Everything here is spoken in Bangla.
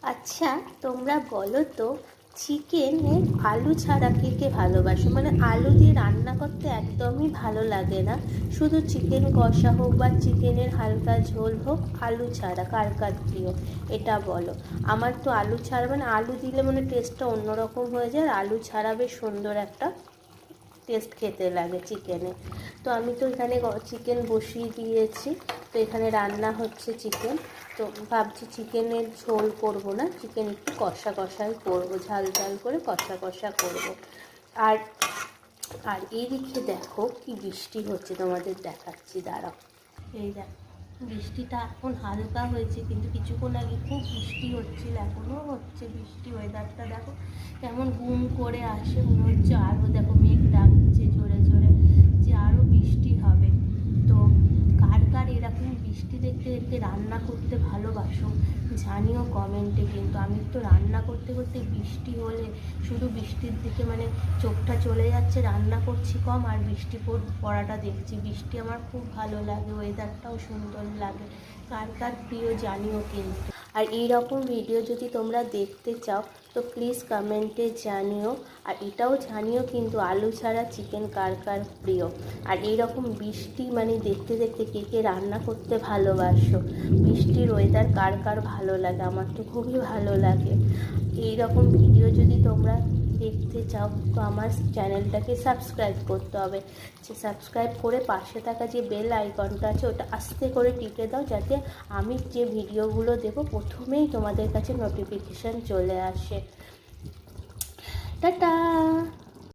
আচ্ছা, তোমরা বলো তো, চিকেনের আলু ছাড়া কে কে ভালোবাসো? মানে আলু দিয়ে রান্না করতে একদমই ভালো লাগে না। শুধু চিকেন কষা হোক বা চিকেনের হালকা ঝোল হোক, আলু ছাড়া কার কার প্রিয় এটা বলো। আমার তো আলু ছাড়া, মানে আলু দিলে মানে টেস্টটা অন্যরকম হয়ে যায়, আর আলু ছাড়া বেশ সুন্দর একটা টেস্ট খেতে লাগে চিকেনে। তো আমি তো এখানে চিকেন বসিয়ে দিয়েছি। তো এখানে রান্না হচ্ছে চিকেন। তো ভাবছি চিকেনের ঝোল করব না, চিকেন একটু কষা কষাই করব, ঝাল ঝাল করে কষা কষা করব। আর আর এইদিকে দেখো কি বৃষ্টি হচ্ছে, তোমাদের দেখাচ্ছি, দাঁড়াও। এই দেখো, বৃষ্টিটা এখন হালকা হয়েছে, কিন্তু কিছুক্ষণ আগে খুব বৃষ্টি হচ্ছিল, এখনও হচ্ছে বৃষ্টি। ওয়েদারটা দেখো কেমন গুম করে আসে, মনে হচ্ছে আরও দেখো মেঘ ডাকছে জোরে জোরে যে আরও বৃষ্টি হবে। তো কার কার এরকম বৃষ্টি দেখতে দেখতে রান্না করতে ভালোবাসো জানিও কমেন্টে। কিন্তু আমি তো রান্না করতে করতে বৃষ্টি হলে শুধু বৃষ্টির দিকে মানে চোখটা চলে যাচ্ছে, রান্না করছি কম আর বৃষ্টি পড়াটা দেখছি। বৃষ্টি আমার খুব ভালো লাগে, ওয়েদারটাও সুন্দর লাগে। কার কার প্রিয় জানিও কিন্তু। আর এই রকম ভিডিও যদি তোমরা দেখতে চাও তো প্লিজ কমেন্টে জানিও। আর এটাও জানিও কিন্তু আলু ছাড়া চিকেন কার কার প্রিয়। আর এই রকম বৃষ্টি মানে দেখতে দেখতে কে কে রান্না করতে ভালোবাসো, বৃষ্টির ওয়েদার কার কার ভালো লাগে? আমার তো খুবই ভালো লাগে। এই রকম ভিডিও যদি তোমরা দেখতে চাও তো আমার চ্যানেলটাকে সাবস্ক্রাইব করতে হবে। যে সাবস্ক্রাইব করে পাশে থাকা যে বেল আইকনটা আছে ওটা আস্তে করে টিপে দাও, যাতে আমি যে ভিডিওগুলো দেবো প্রথমেই তোমাদের কাছে নোটিফিকেশান চলে আসে। টাটা।